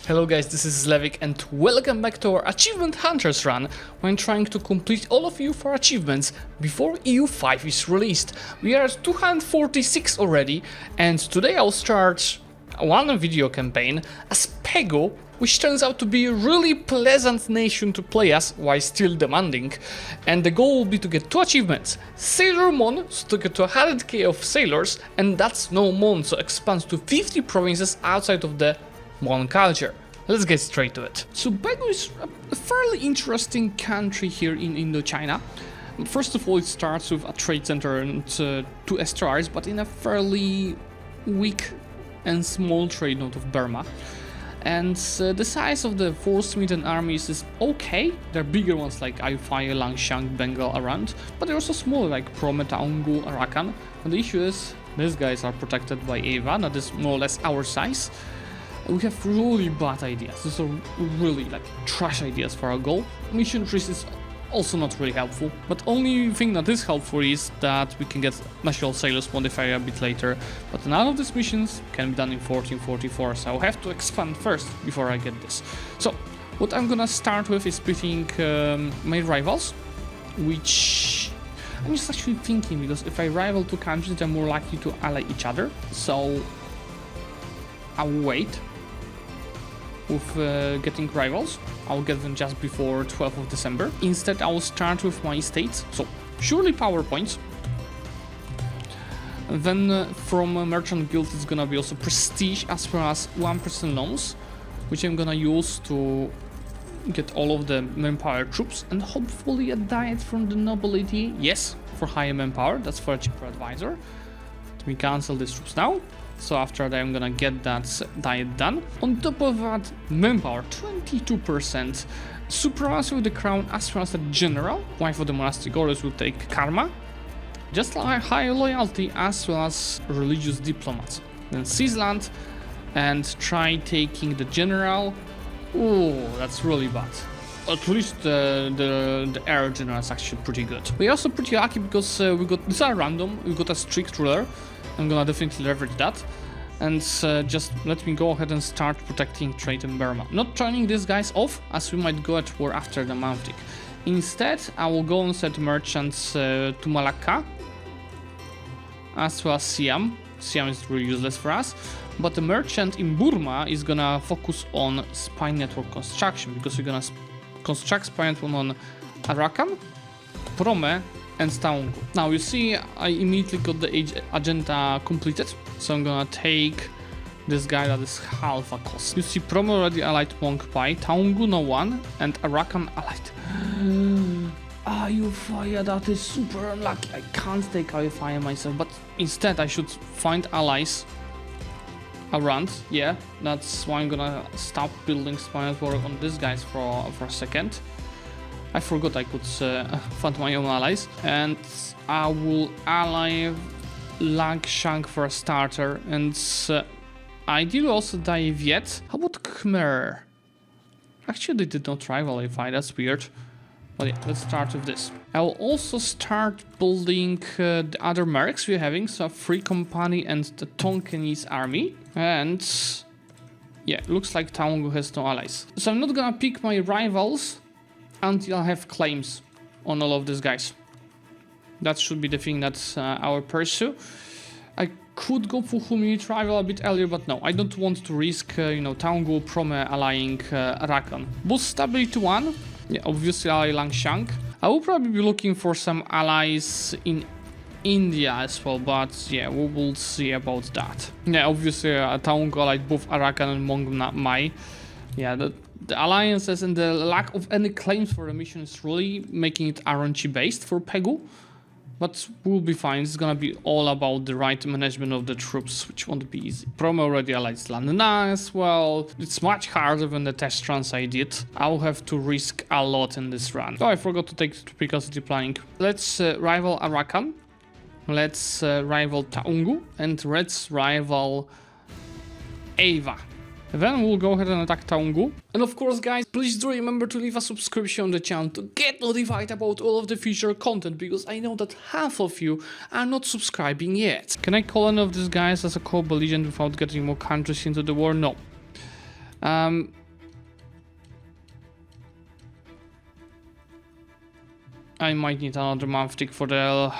Hello guys, this is Zlewikk and welcome back to our Achievement Hunters run, when trying to complete all of EU4 achievements before EU5 is released. We are at 246 already, and today I'll start one video campaign as Pegu, which turns out to be a really pleasant nation to play as while still demanding. And the goal will be to get 2 achievements. Sailor Mon, so to get to 100k of sailors, and that's no Mon, so expands to 50 provinces outside of the Mon culture. Let's get straight to it. So Pegu is a fairly interesting country here in Indochina. First of all, it starts with a trade center and 2 estuaries, but in a fairly weak and small trade node of Burma. And the size of the force and armies is okay. There are bigger ones like EU4, Langshan, Bengal around, but they're also smaller like Prome, Taungu, Arakan. And the issue is, these guys are protected by Ava, that is more or less our size. We have really bad ideas. These are really like trash ideas for our goal. Mission trees is also not really helpful, but only thing that is helpful is that we can get National Sailors modifier a bit later, but none of these missions can be done in 1444, so I'll have to expand first before I get this. So what I'm gonna start with is picking my rivals, which I'm just actually thinking, because if I rival 2 countries, they're more likely to ally each other, so I'll wait with getting rivals. I'll get them just before 12th of December. Instead, I will start with my states. So, surely power points. Then from Merchant Guild, it's gonna be also prestige as well as 1% loans, which I'm gonna use to get all of the manpower troops, and hopefully a diet from the nobility. Yes, for higher manpower. That's for a cheaper advisor. Let me cancel these troops now. So after that, I'm gonna get that diet done. On top of that, manpower 22%, supremacy with the crown as well as a general. Wife of the monastic orders will take karma, just like high loyalty as well as religious diplomats. Then seize land and try taking the general. Oh, that's really bad. At least the air general is actually pretty good. We're also pretty lucky because we got, these are random, we got a strict ruler. I'm gonna definitely leverage that, and just let me go ahead and start protecting trade in Burma. Not turning these guys off, as we might go at war after the Mountic. Instead, I will go and send merchants to Malacca, as well as Siam. Siam is really useless for us, but the merchant in Burma is gonna focus on spy network construction, because we're gonna construct spy network on Arakan, Prome, and Taungu. Now you see, I immediately got the agenda completed, so I'm gonna take this guy that is half a cost. You see, Prome already allied Monk Pai, Taungu no one, and Arakan allied. EU4, that is super unlucky. I can't take EU4 myself, but instead I should find allies around. Yeah, that's why I'm gonna stop building spy network on these guys for a second. I forgot I could fund my own allies, and I will ally Langshan for a starter, and ideally also die Viet. How about Khmer? Actually, they did not rival EU5, that's weird. But yeah, let's start with this. I will also start building the other mercs we're having, so a Free Company and the Tonkinese army, and yeah, looks like Taungu has no allies. So I'm not gonna pick my rivals until I have claims on all of these guys. That should be the thing that I will pursue. I could go for Humility rival a bit earlier, but no, I don't want to risk, Taungu, Prome allying Arakan. Boost stability 1, yeah, obviously ally Langshan. I will probably be looking for some allies in India as well, but yeah, we will see about that. Yeah, obviously Taungu allied both Arakan and Mong Mai. Yeah, the alliances and the lack of any claims for the mission is really making it RNG based for Pegu, but we'll be fine. It's gonna be all about the right management of the troops, which won't be easy. Promo already allied Landana as well. It's much harder than the test runs I did. I'll have to risk a lot in this run. Oh, I forgot to take tropical city planning. Let's rival Arakan. Let's rival Taungu, and let's rival Ava. Then we'll go ahead and attack Taungu. And of course, guys, please do remember to leave a subscription on the channel to get notified about all of the future content, because I know that half of you are not subscribing yet. Can I call any of these guys as a co-belligerent without getting more countries into the war? No. I might need another month tick for the...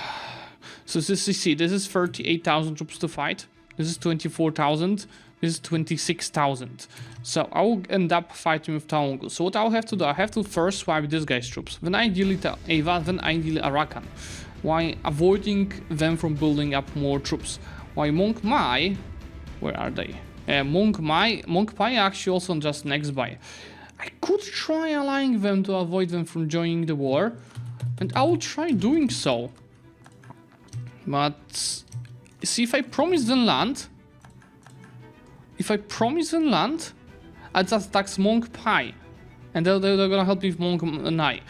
So this, you see, this is 38,000 troops to fight. This is 24,000. This is 26,000. So I will end up fighting with Taungu. So what I'll have to do, I have to first swipe this guy's troops. Then ideally Ava, then ideally Arakan. Why avoiding them from building up more troops. Why Monk Mai... Where are they? Monk Pai actually also just next by. I could try allying them to avoid them from joining the war. And I will try doing so. But... See, if I promise them land... I just attack Monk Pai. And they're gonna help me with Monk Nai.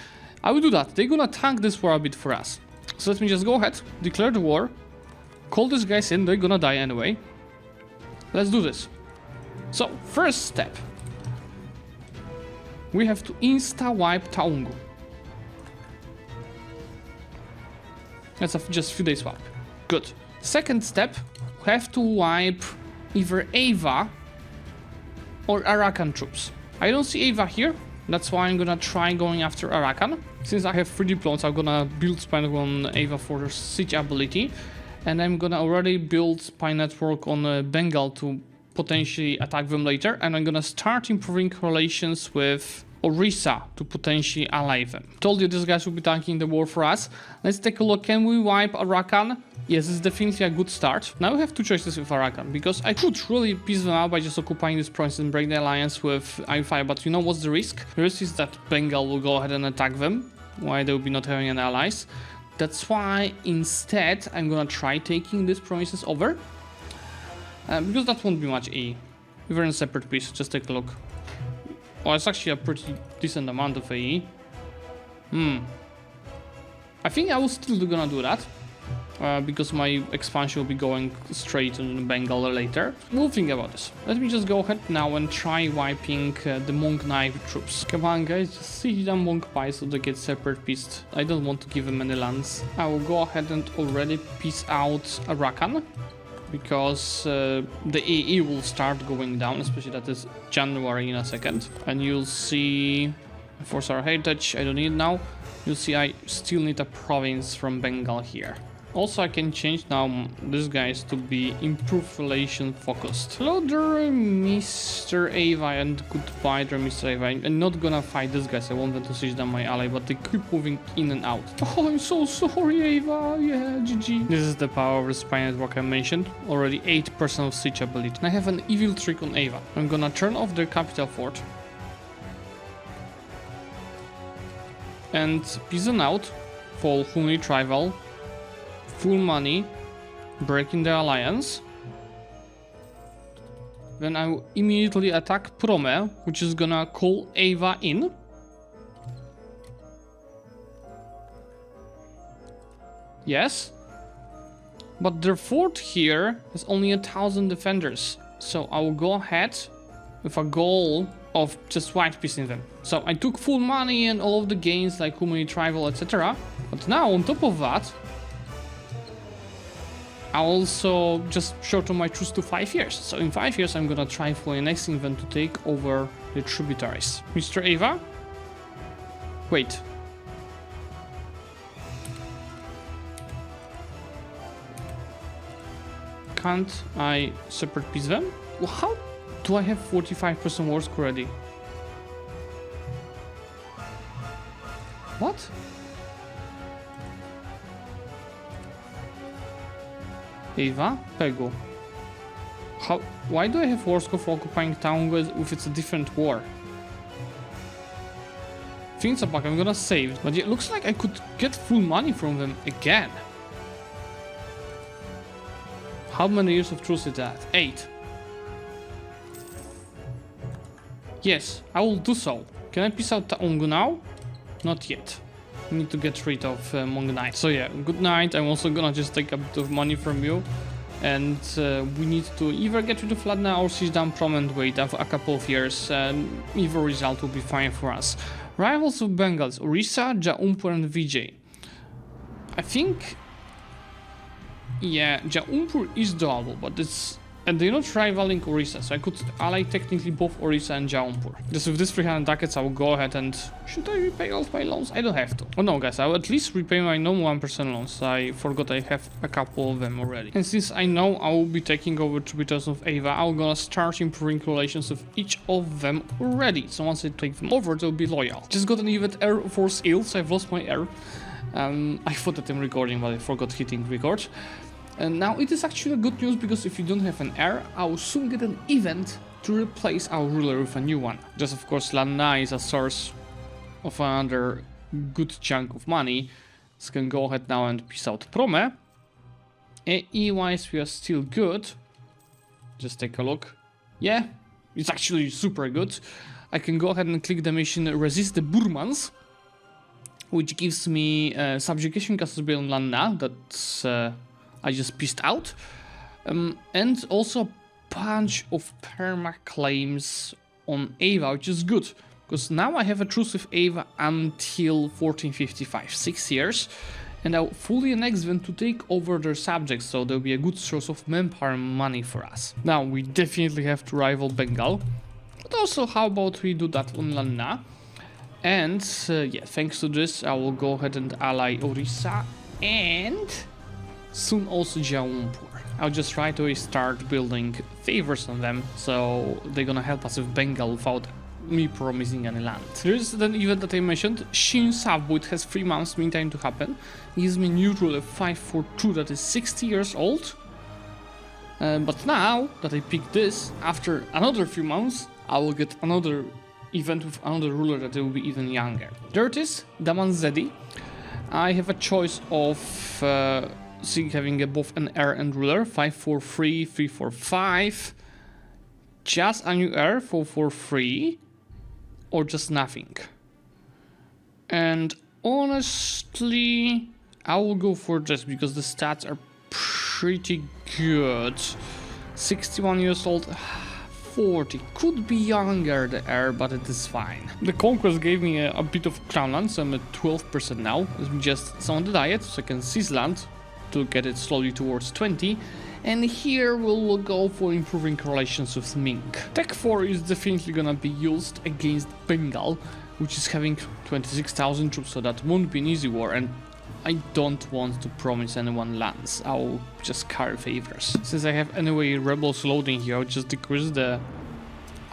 I will do that. They're gonna tank this war a bit for us. So let me just go ahead, declare the war. Call these guys in, they're gonna die anyway. Let's do this. So, first step. We have to insta-wipe Taungu. That's just a few days wipe. Good. Second step, we have to wipe either Ava or Arakan troops. I don't see Ava here. That's why I'm gonna try going after Arakan. Since I have 3 diplomas, I'm gonna build spy network on Ava for siege ability. And I'm gonna already build spy network on Bengal to potentially attack them later. And I'm gonna start improving relations with Orissa to potentially ally them. Told you these guys will be tanking the war for us. Let's take a look. Can we wipe Arakan? Yes, it's definitely a good start. Now we have 2 choices with Arakan, because I could really piece them out by just occupying this province and break the alliance with EU4, but you know what's the risk? The risk is that Bengal will go ahead and attack them, while they will be not having any allies. That's why instead I'm gonna try taking these provinces over, because that won't be much AE. We're in a separate piece, just take a look. Oh, it's actually a pretty decent amount of AE. I think I was still gonna do that. Because my expansion will be going straight into Bengal later. We'll think about this. Let me just go ahead now and try wiping the Monk Knife troops. Come on guys, just siege them Monk Pai so they get separate pieced. I don't want to give them any lands. I will go ahead and already piece out Arakan. Because the AE will start going down, especially that is January in a second. And you'll see... Force our heritage, I don't need it now. You'll see I still need a province from Bengal here. Also, I can change now these guys to be improved relation focused. Hello there, Mr. Ava, and goodbye there, Mr. Ava. I'm not gonna fight these guys. I want them to siege down my ally, but they keep moving in and out. Oh, I'm so sorry, Ava. Yeah, GG. This is the power of the spy network I mentioned. Already 8% of siege ability. And I have an evil trick on Ava. I'm gonna turn off their capital fort. And peace them out for Humli Tribal. Full money, breaking the alliance. Then I will immediately attack Prome, which is gonna call Ava in. Yes. But their fort here has only 1,000 defenders. So I will go ahead with a goal of just white piecing them. So I took full money and all of the gains like Humli Tribal, etc. But now on top of that, I also just shorten my truce to 5 years. So in 5 years, I'm gonna try for annexing them to take over the tributaries. Mr. Ava? Wait. Can't I separate piece them? Well, how do I have 45% war score already? What? Ava? Pego. How? Why do I have war score for occupying town if it's a different war? Things are back, I'm gonna save. But it looks like I could get full money from them again. How many years of truce is that? 8. Yes, I will do so. Can I piece out Taungu now? Not yet. I need to get rid of Mong Knight. So yeah, good night. I'm also gonna just take a bit of money from you. And we need to either get rid of Ladna or siege down Prom and wait a couple of years. Either result will be fine for us. Rivals of Bengals, Orissa, Jaumpur and Vijay. I think... Yeah, Jaumpur is doable, but it's And they're not rivaling Orissa, so I could ally technically both Orissa and Jaunpur. Just with this 300 ducats, I will go ahead and... Should I repay all of my loans? I don't have to. Oh no, guys, I will at least repay my normal 1% loans. I forgot I have a couple of them already. And since I know I will be taking over tributaries of Ava, I'm gonna start improving relations with each of them already. So once I take them over, they'll be loyal. Just got an event Air Force ill, so I've lost my air. I thought that I'm recording, but I forgot hitting record. And now it is actually good news, because if you don't have an heir, I will soon get an event to replace our ruler with a new one. Just of course Lanna is a source of another good chunk of money. So can go ahead now and peace out Prome. AE-wise we are still good. Just take a look. Yeah, it's actually super good. I can go ahead and click the mission Resist the Burmans, which gives me subjugation castles on Lanna. That's... I just pissed out, and also a bunch of perma claims on Ava, which is good, because now I have a truce with Ava until 1455, 6 years, and I'll fully annex them to take over their subjects, so there'll be a good source of manpower and money for us. Now we definitely have to rival Bengal, but also how about we do that on Lanna? And yeah, thanks to this I will go ahead and ally Orissa and soon also Jaunpur. I'll just right away start building favors on them, so they're gonna help us with Bengal without me promising any land. Here's the event that I mentioned, Shin Savbu. It has 3 months meantime to happen. It gives me new ruler 542 that is 60 years old. But now that I picked this, after another few months, I will get another event with another ruler that will be even younger. There it is, Damanzedi. I have a choice of having both an heir and ruler, 543, 345, just a new heir, 443, or just nothing. And honestly, I will go for this because the stats are pretty good. 61 years old, 40, could be younger the heir, but it is fine. The conquest gave me a bit of crown land, so I'm at 12% now. Let me just summon the diet so I can seize land to get it slowly towards 20, and here we'll go for improving relations with Mink. Tech 4 is definitely gonna be used against Bengal, which is having 26,000 troops, so that won't be an easy war, and I don't want to promise anyone lands. I'll just carry favors. Since I have anyway rebels loading here, I'll just decrease the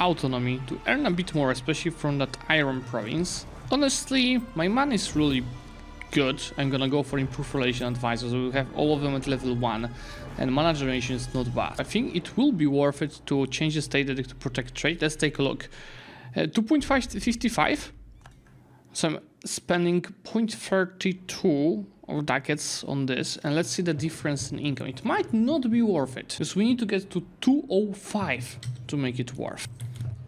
autonomy to earn a bit more, especially from that iron province. Honestly, my money is really good. I'm gonna go for improved relation advisors. We'll have all of them at level 1, and mana generation is not bad. I think it will be worth it to change the state edict to protect trade. Let's take a look. 2.555. So I'm spending 0.32 of ducats on this, and let's see the difference in income. It might not be worth it, because we need to get to 205 to make it worth.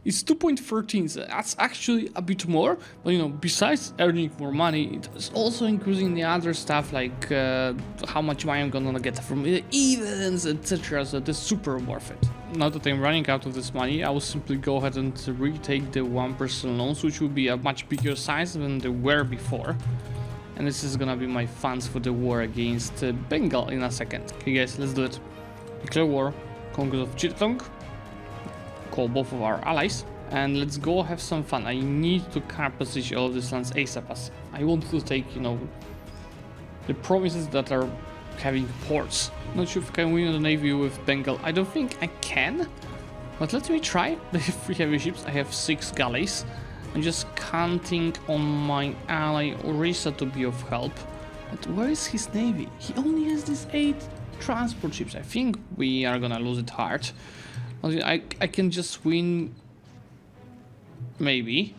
It's 2.13, so that's actually a bit more, but you know, besides earning more money, it's also increasing the other stuff, like how much money I'm gonna get from the events, etc, so that's super worth it. Now that I'm running out of this money, I will simply go ahead and retake the 1% loans, which will be a much bigger size than they were before. And this is gonna be my funds for the war against Bengal in a second. Okay guys, let's do it. Declare war, Conquest of Chittagong. Call both of our allies, and let's go have some fun. I need to capture all of these lands ASAP, as I want to take, you know, the provinces that are having ports. Not sure if I can win the navy with Bengal. I don't think I can, but let me try. They have 3 heavy ships, I have 6 galleys. I'm just counting on my ally Orissa to be of help. But where is his navy? He only has these 8 transport ships. I think we are gonna lose it hard. I can just win, maybe.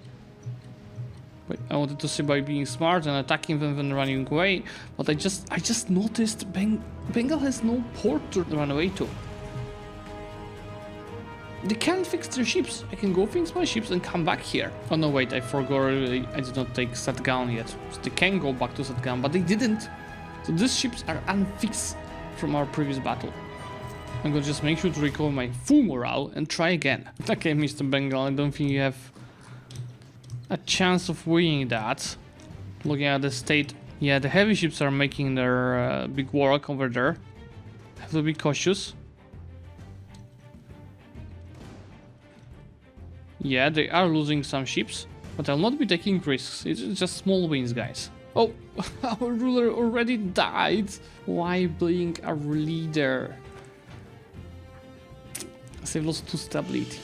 Wait, I wanted to say by being smart and attacking them and running away, but I just noticed Bengal has no port to run away to. They can't fix their ships. I can go fix my ships and come back here. Oh no, wait, I forgot. I did not take Satgaon yet. So they can go back to Satgaon, but they didn't. So these ships are unfixed from our previous battle. I'm gonna just make sure to recover my full morale and try again. Okay, Mr. Bengal, I don't think you have a chance of winning that. Looking at the state, yeah, the heavy ships are making their big work over there. Have to be cautious. Yeah, they are losing some ships, but I'll not be taking risks. It's just small wins, guys. Oh, our ruler already died. Why being a leader? So they've lost 2 stability.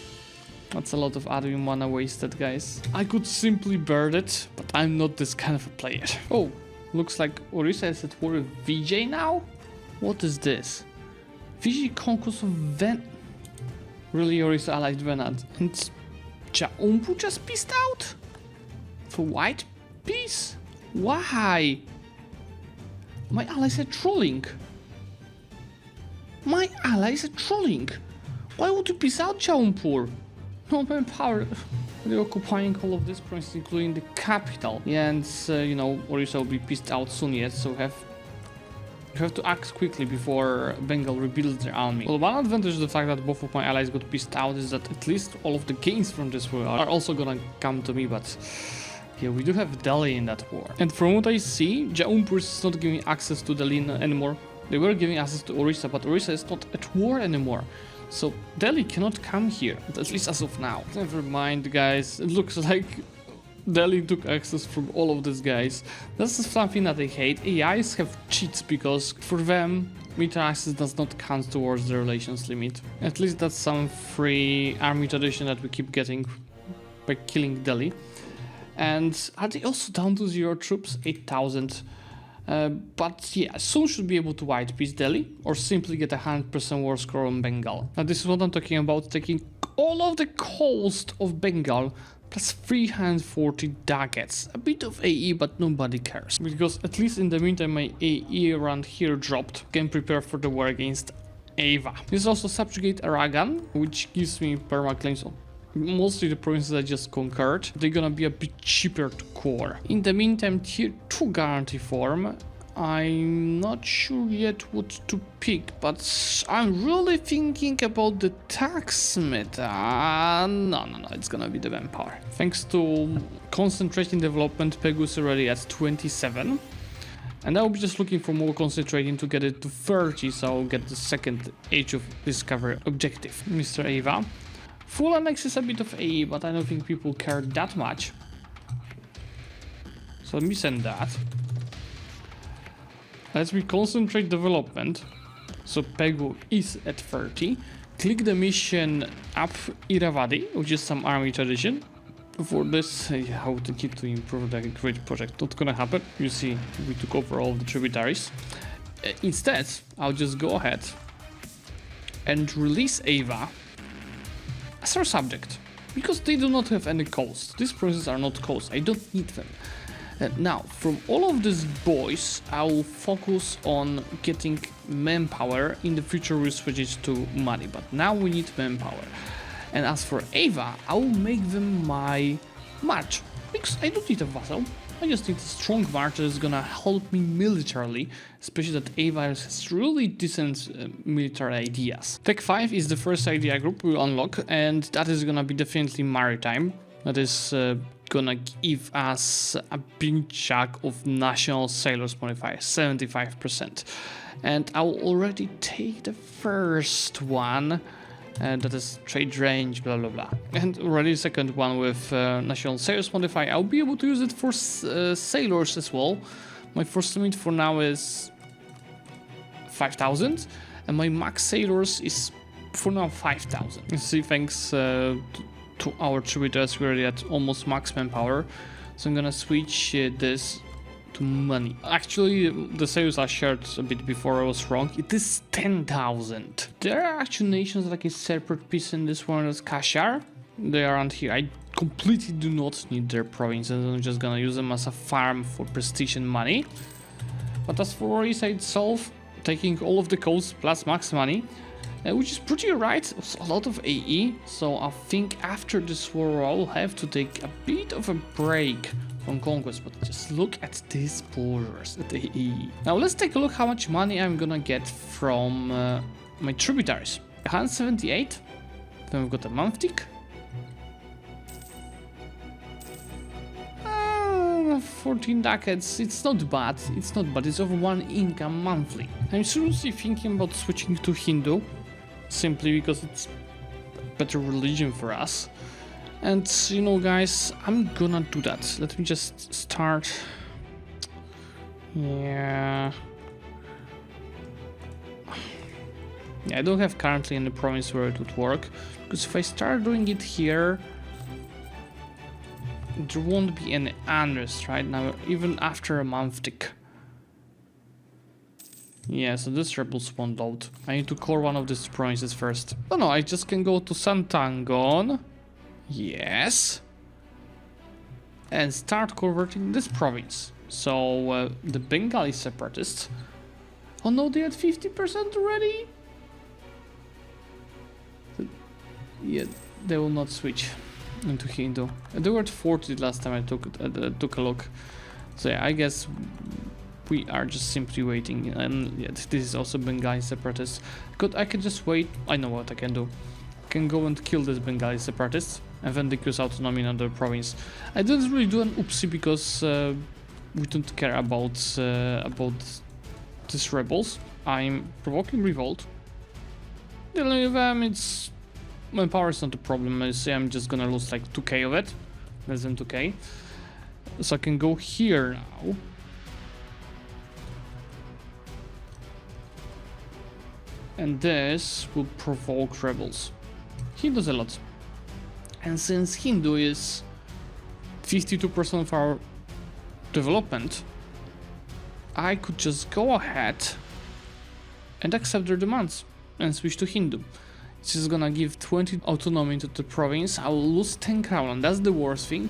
That's a lot of admin mana wasted, guys. I could simply burn it, but I'm not this kind of a player. Oh, looks like Orisa is at war with VJ now? What is this? VJ Conquest of Venad. Really, Orisa allied Venad. And Jaumpu just pissed out? For white peace? Why? My allies are trolling. My allies are trolling. Why would you piss out, Jaumpu? No manpower. They're occupying all of this provinces, including the capital. Yeah, and you know, Orisa will be pissed out soon yet, so you have to act quickly before Bengal rebuilds their army. Well, one advantage of the fact that both of my allies got pissed out is that at least all of the gains from this war are also gonna come to me, but yeah, we do have Delhi in that war. And from what I see, Jaumpu is not giving access to Delhi anymore. They were giving access to Orisa, but Orisa is not at war anymore. So Delhi cannot come here, at least as of now. Never mind, guys. It looks like Delhi took access from all of these guys. That's something that I hate. AIs have cheats because for them, military access does not count towards the relations limit. At least that's some free army tradition that we keep getting by killing Delhi. And are they also down to 0 troops? 8,000. But yeah, soon should be able to white peace Delhi or simply get a 100% war score on Bengal. Now this is what I'm talking about, taking all of the coast of Bengal plus 340 ducats. A bit of AE, but nobody cares. Because at least in the meantime my AE around here dropped. Can prepare for the war against Ava. This also subjugate Aragan, which gives me perma claims on mostly the provinces I just conquered. They're gonna be a bit cheaper to core. In the meantime, tier 2 guarantee form. I'm not sure yet what to pick, but I'm really thinking about the tax meta. No, it's gonna be the manpower. Thanks to concentrating development, Pegu is already at 27. And I'll be just looking for more concentrating to get it to 30, so I'll get the second Age of Discovery objective. Mr. Ava. Full annex is a bit of AE, but I don't think people care that much. So let me send that. Let's concentrate development. So Pegu is at 30. Click the mission up Iravadi, which is some army tradition. For this, how to keep to improve the great project. Not gonna happen. You see, we took over all the tributaries. Instead, I'll just go ahead and release Ava as our subject, because they do not have any coast. These provinces are not coast. I don't need them. Now, from all of these boys, I will focus on getting manpower. In the future, we'll switch it to money, but now we need manpower. And as for Ava, I will make them my march, because I don't need a vassal. I just need a strong march that is gonna help me militarily, especially that Ava has really decent military ideas. Tech 5 is the first idea group we'll unlock, and that is gonna be definitely maritime. That is gonna give us a big chunk of national sailors modifier, 75%. And I will already take the first one. That is trade range, blah blah blah, and already second one with national sailors modifier. I'll be able to use it for sailors as well. My first limit for now is 5,000, and my max sailors is for now 5,000. You see, thanks to our tributaries, we're already at almost max manpower, so I'm gonna switch this to money. Actually, the sales I shared a bit before I was wrong. It is 10,000. There are actually nations like a separate piece in this one as Kashar. They are around here. I completely do not need their provinces. I'm just gonna use them as a farm for prestige and money. But as for Orisa itself, taking all of the coasts plus max money, which is pretty right, it's a lot of AE. So I think after this war I'll have to take a bit of a break on conquest, but just look at these borders at the AE. Now let's take a look how much money I'm gonna get from my tributaries. 178. Then we've got a month tick. 14 ducats. It's not bad. It's not bad. It's over 1 income monthly. I'm seriously thinking about switching to Hindu, simply because it's a better religion for us. And you know, guys, I'm gonna do that. Let me just start. Yeah, I don't have currently any province where it would work, because if I start doing it here, there won't be any unrest right now, even after a month tick. Yeah, so this rebels won't load. I need to core one of these provinces first. Oh no, I just can go to Santangon. Yes. And start converting this province. So the Bengali separatists. Oh no, they had 50% already. Yeah, they will not switch into Hindu. They were at 40 last time I took a look. So yeah, I guess we are just simply waiting. And yeah, this is also Bengali separatists. I can just wait. I know what I can do. I can go and kill this Bengali separatists and then decrease autonomy in another province. I didn't really do an oopsie because we don't care about these rebels. I'm provoking revolt. Dealing with them, it's manpower is not a problem. I say I'm just gonna lose like 2k of it, less than 2k. So I can go here now. And this will provoke rebels. Hindu's a lot. And since Hindu is 52% of our development, I could just go ahead and accept their demands and switch to Hindu. This is gonna give 20 autonomy to the province. I will lose 10 crown, that's the worst thing.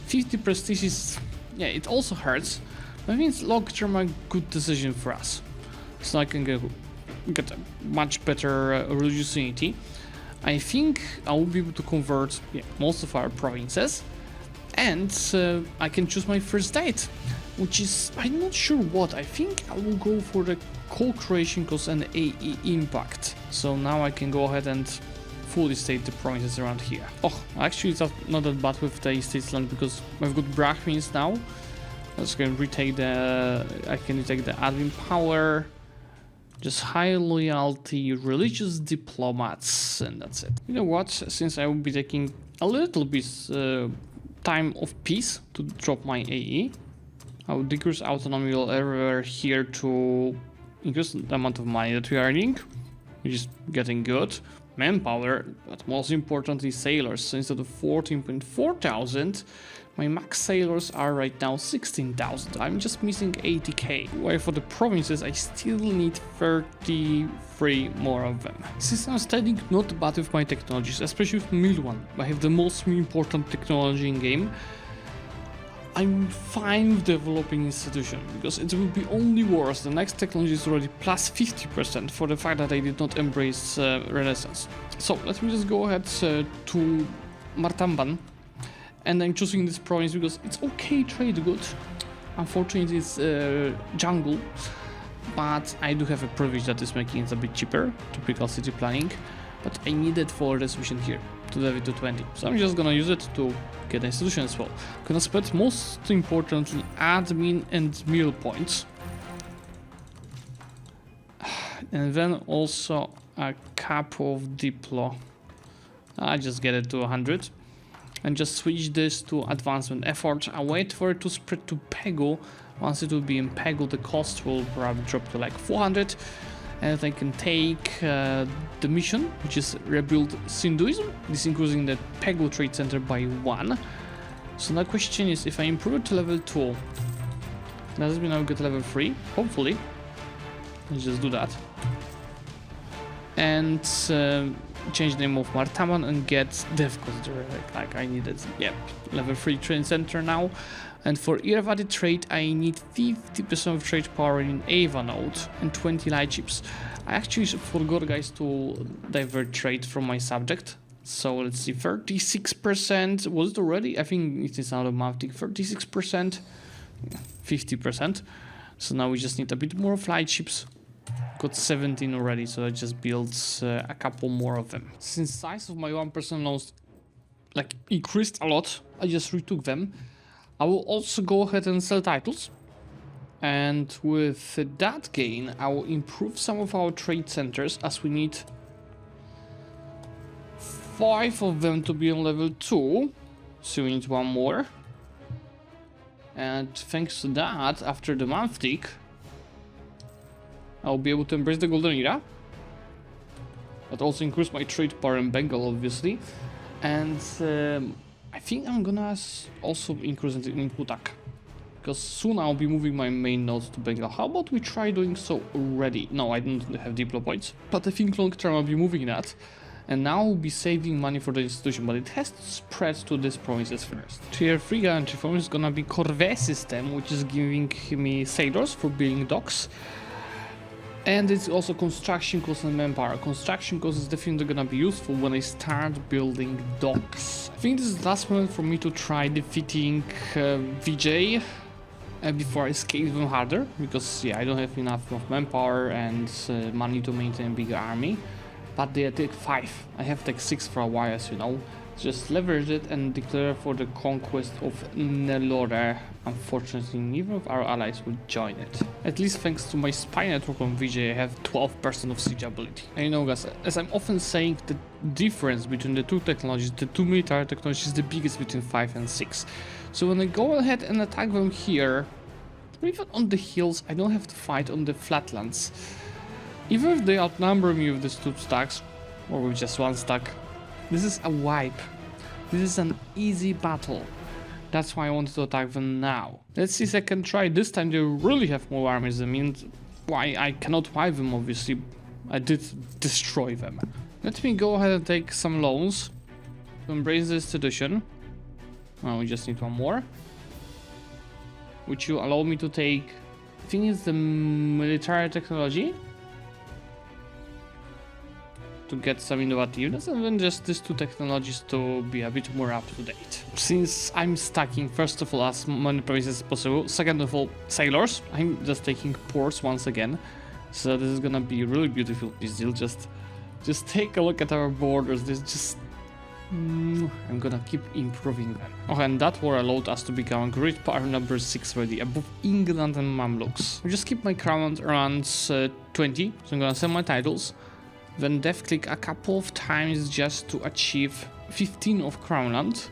50 prestige is, yeah, it also hurts, but I think it's long term a good decision for us. So I can get a much better religious unity. I think I will be able to convert most of our provinces, and I can choose my first diet, which is, I'm not sure what. I think I will go for the co-creation cost and AE impact. So now I can go ahead and fully state the provinces around here. Oh, actually it's not that bad with the estates land because I've got Brahmins now. I can retake the admin power. Just high loyalty, religious diplomats, and that's it. You know what? Since I will be taking a little bit time of peace to drop my AE, I will decrease autonomy everywhere here to increase the amount of money that we are earning, which is getting good. Manpower, but most importantly sailors. So instead of 14.4 thousand, my max sailors are right now 16,000. I'm just missing 80k. While for the provinces, I still need 33 more of them. Since I'm studying not bad with my technologies, especially with Mill 1, I have the most important technology in game. I'm fine with developing institution because it will be only worse. The next technology is already plus 50% for the fact that I did not embrace Renaissance. So let me just go ahead to Martamban. And I'm choosing this province because it's okay trade good. Unfortunately it's jungle, but I do have a privilege that is making it a bit cheaper, typical city planning, but I need it for this mission here, to level to 20. So I'm just gonna use it to get the institution as well. I'm gonna spend most importantly admin and mill points. And then also a couple of diplo. I just get it to 100. And just switch this to advancement effort. I wait for it to spread to Pegu. Once it will be in Pegu, the cost will probably drop to like 400. And I can take the mission, which is rebuild Sinduism. This increasing the Pegu trade center by 1. So the question is, if I improve it to level 2, does it mean I'll get level 3? Hopefully. Let's just do that. And change the name of Martaman and get Devcos like I needed. Yep, level 3 trade center now. And for Irrawaddy trade, I need 50% of trade power in Ava node and 20 light chips. I actually forgot, guys, to divert trade from my subject. So let's see, 36%. Was it already? I think it is now a month. 36%, 50%. So now we just need a bit more flight chips. Got 17 already, so I just built a couple more of them. Since size of my 1% loans like increased a lot, I just retook them. I will also go ahead and sell titles, and with that gain I will improve some of our trade centers, as we need 5 of them to be on level 2, so we need one more. And thanks to that, after the month tick, I'll be able to embrace the golden era. That also increase my trade power in Bengal, obviously. And I think I'm gonna also increase it in Putak, because soon I'll be moving my main nodes to Bengal. How about we try doing so already? No, I don't have diplo points, but I think long term I'll be moving that. And now I'll be saving money for the institution, but it has to spread to these provinces first. Tier 3 guarantee form is gonna be corvée system, which is giving me sailors for building docks. And it's also construction cost and manpower. Construction cost is definitely gonna be useful when I start building docks. I think this is the last moment for me to try defeating VJ before I scale even harder, because yeah, I don't have enough of manpower and money to maintain a bigger army. But they take 5. I have take 6 for a while, as you know. Just leverage it and declare for the conquest of Nelore. Unfortunately, neither of our allies would join it. At least thanks to my spy network on VJ, I have 12% of siege ability. And you know guys, as I'm often saying, the difference between the two technologies, the two military technologies, is the biggest between 5 and 6. So when I go ahead and attack them here, or even on the hills, I don't have to fight on the flatlands. Even if they outnumber me with these 2 stacks, or with just 1 stack, this is a wipe. This is an easy battle. That's why I wanted to attack them now. Let's see if I can try. This time they really have more armies than me, and why I cannot wipe them, obviously. I did destroy them. Let me go ahead and take some loans to embrace the institution. Oh, we just need one more. Which will allow me to take, I think it's the military technology, to get some innovativeness, and then just these 2 technologies to be a bit more up to date. Since I'm stacking first of all as many provinces as possible, second of all sailors, I'm just taking ports once again. So this is gonna be really beautiful. This deal, just take a look at our borders. This just I'm gonna keep improving them. Oh, and that war allowed us to become great power number 6 already, above England and Mamluks. I just keep my crown around 20, so I'm gonna sell my titles. Then def click a couple of times just to achieve 15 of Crownland.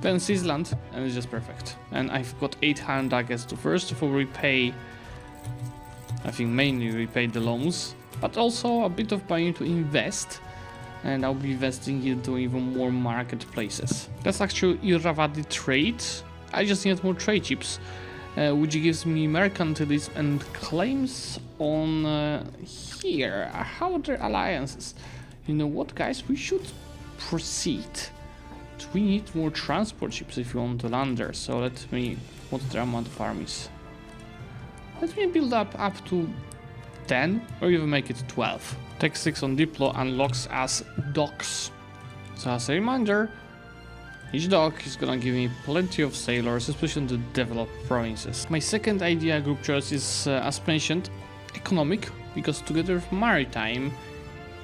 Then Seasland, and it's just perfect. And I've got 800 daggers to first of all repay, I think mainly repay the loans, but also a bit of money to invest. And I'll be investing into even more marketplaces. That's actually Irrawaddy trade. I just need more trade chips. Which gives me mercantilism and claims on here. How are their alliances? You know what, guys? We should proceed. We need more transport ships if you want to land there. So let me... What's the amount of armies? Let me build up to 10 or even make it 12. Tech 6 on Diplo unlocks as docks. So as a reminder, each dock is gonna give me plenty of sailors, especially in the developed provinces. My second idea group choice is, as mentioned, economic, because together with maritime,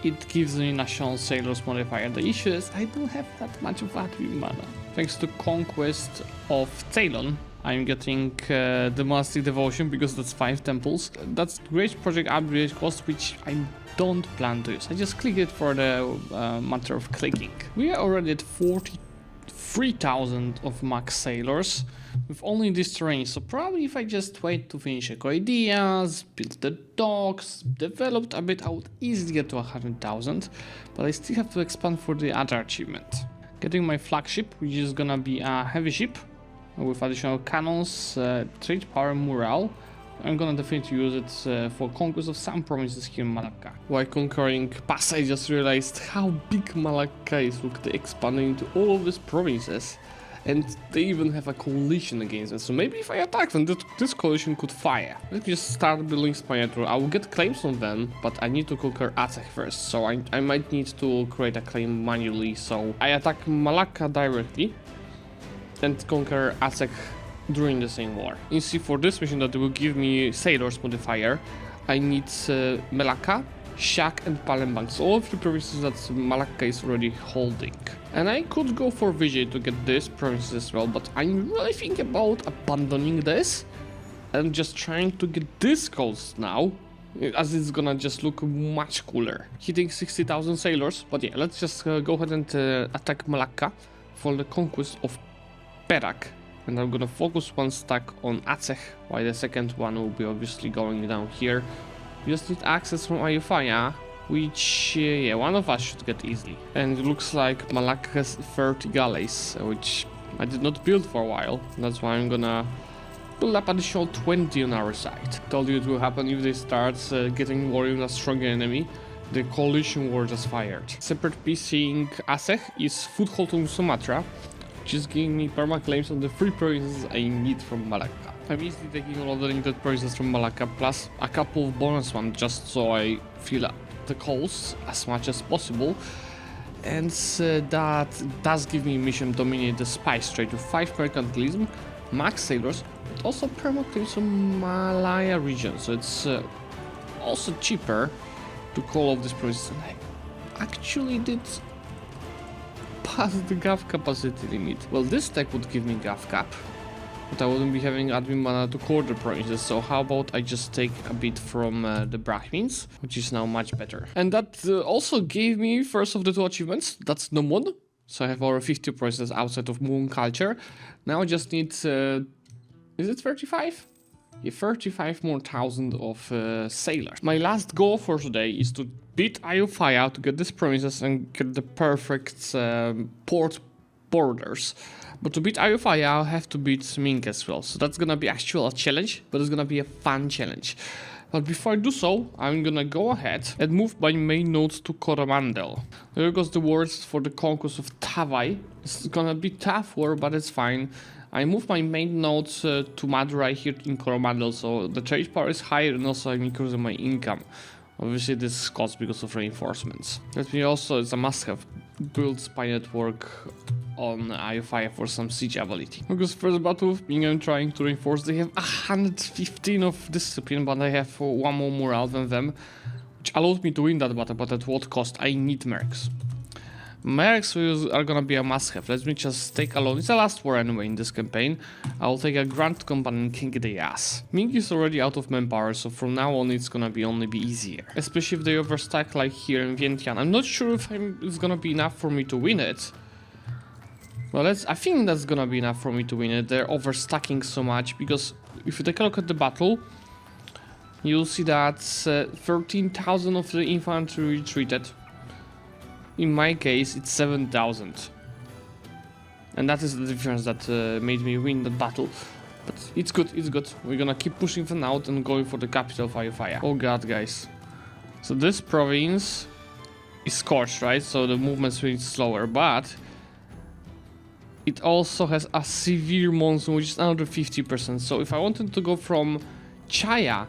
it gives me national sailors modifier. The issue is I don't have that much of admin mana. Thanks to Conquest of Ceylon, I'm getting the monastic devotion because that's 5 temples. That's great project upgrade cost, which I don't plan to use. I just click it for the matter of clicking. We are already at 43,000 of max sailors with only this terrain, so probably if I just wait to finish eco ideas, build the docks, developed a bit, I would easily get to 100,000, but I still have to expand for the other achievement. Getting my flagship, which is gonna be a heavy ship with additional cannons, trade power, morale. I'm gonna definitely use it for conquest of some provinces here in Malacca. While conquering Pass, I just realized how big Malacca is. Look, they're expanding into all of these provinces, and they even have a coalition against them. So maybe if I attack them, this coalition could fire. Let me just start building Spaniard. I will get claims on them, but I need to conquer Aceh first. So I might need to create a claim manually. So I attack Malacca directly and conquer Aceh during the same war. You see, for this mission that will give me sailors modifier, I need Malacca, Shak and Palembang. So all of the provinces that Malacca is already holding. And I could go for Vijay to get this province as well, but I'm really thinking about abandoning this and just trying to get this coast now as it's gonna just look much cooler. Hitting 60,000 sailors, but yeah, let's just go ahead and attack Malacca for the conquest of Perak. And I'm gonna focus one stack on Aceh, while the second one will be obviously going down here. We just need access from Ayutthaya, which, yeah, one of us should get easily. And it looks like Malacca has 30 galleys, which I did not build for a while. That's why I'm gonna build up additional 20 on our side. Told you it will happen if they start getting worried with a stronger enemy. The coalition war just fired. Separate piece seeing Aceh is foothold on Sumatra, which is giving me perma claims on the 3 provinces I need from Malacca. I'm easily taking all of the needed provinces from Malacca, plus a couple of bonus ones just so I fill up the coast as much as possible. And that does give me mission dominate the spice trade with 5 mercantilism, max sailors, but also perma claims from Malaya region, so it's also cheaper to call off this province. And I actually did pass the gav capacity limit. Well, this tech would give me gav cap, but I wouldn't be having admin mana to core the provinces, so how about I just take a bit from the Brahmins, which is now much better. And that also gave me first of the 2 achievements, that's Nomon, so I have over 50 provinces outside of Moon culture. Now I just need, is it 35? Yeah, 35 more thousand of sailors. My last goal for today is to beat Ayutthaya to get these provinces and get the perfect port borders. But to beat Ayutthaya, I'll have to beat Ming as well. So that's gonna be actually a challenge, but it's gonna be a fun challenge. But before I do so, I'm gonna go ahead and move my main nodes to Coromandel. There goes the words for the conquest of Tavai. It's gonna be tough war, but it's fine. I moved my main nodes to Madurai here in Coromandel, so the trade power is higher and also I'm increasing my income. Obviously this costs because of reinforcements. Let me also, it's a must-have, build spy network on Ayutthaya for some siege ability. Because first battle with Ming I'm trying to reinforce, they have 115 of discipline, but I have 1 more morale than them, which allowed me to win that battle, but at what cost? I need mercs. Mercs are gonna be a must-have. Let me just take a loan. It's the last war anyway in this campaign. I'll take a Grand Company and kick the ass. Ming is already out of manpower, so from now on it's gonna be only easier. Especially if they overstack like here in Vientiane. I'm not sure if it's gonna be enough for me to win it. Well, I think that's gonna be enough for me to win it. They're overstacking so much, because if you take a look at the battle, you'll see that 13,000 of the infantry retreated. In my case, it's 7,000. And that is the difference that made me win the battle. But it's good, it's good. We're gonna keep pushing them out and going for the capital of Ayutthaya. Oh god, guys. So this province is scorched, right? So the movement speed is slower, but it also has a severe monsoon, which is another 50%. So if I wanted to go from Chaya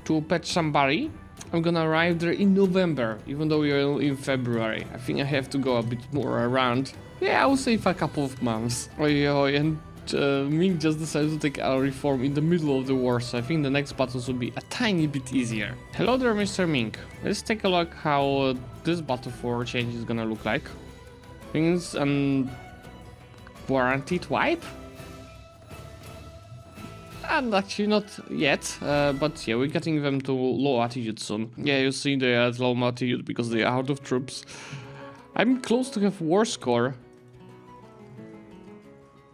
to Petchambari, I'm gonna arrive there in November, even though we are in February. I think I have to go a bit more around. Yeah, I would say for a couple of months. And Ming just decided to take a reform in the middle of the war, so I think the next battles will be a tiny bit easier. Hello there, Mr. Ming. Let's take a look how this battle for change is gonna look like. Things guaranteed wipe? And actually not yet, but yeah, we're getting them to low attitude soon. Yeah, you see they are at low attitude because they are out of troops. I'm close to have war score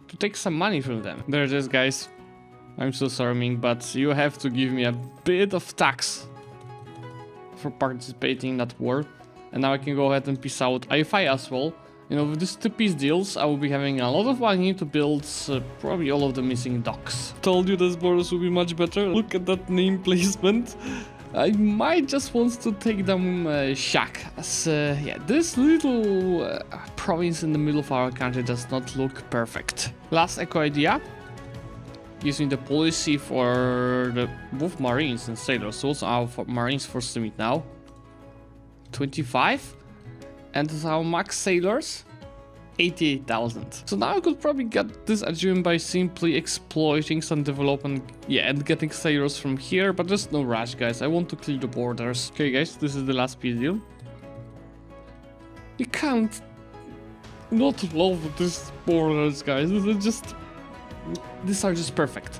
to take some money from them. There it is, guys. I'm so sorry, Ming, but you have to give me a bit of tax for participating in that war. And now I can go ahead and peace out Ayutthaya as well. You know, with these 2 peace deals, I will be having a lot of money to build probably all of the missing docks. Told you this borders will be much better. Look at that name placement. I might just want to take them Shak. As yeah, this little province in the middle of our country does not look perfect. Last eco idea gives me the policy for both marines and sailors. So also our marines force limit now. 25. And our max sailors, 88,000. So now I could probably get this achievement by simply exploiting some development, yeah, and getting sailors from here, but there's no rush, guys. I want to clear the borders. Okay, guys, this is the last peace deal. You can't not love these borders, guys. These are just perfect.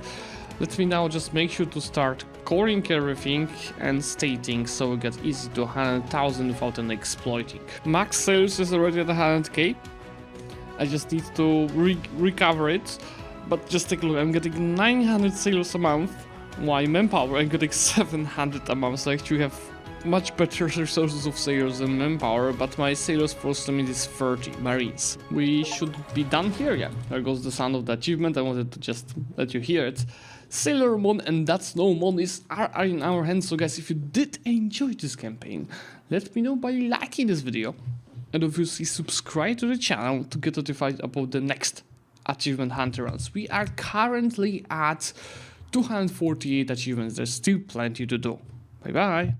Let me now just make sure to start coring everything and stating so we get easy to 100,000 without any exploiting. Max sales is already at 100k. I just need to recover it, but just take a look, I'm getting 900 sales a month, while manpower I'm getting 700 a month, so I actually have much better resources of sales than manpower, but my sales force limit is 30 marines. We should be done here, yeah. There goes the sound of the achievement, I wanted to just let you hear it. Sailor Moon and That's No Monies are in our hands, so guys, if you did enjoy this campaign, let me know by liking this video. And obviously subscribe to the channel to get notified about the next achievement hunter runs. We are currently at 248 achievements, there's still plenty to do. Bye bye!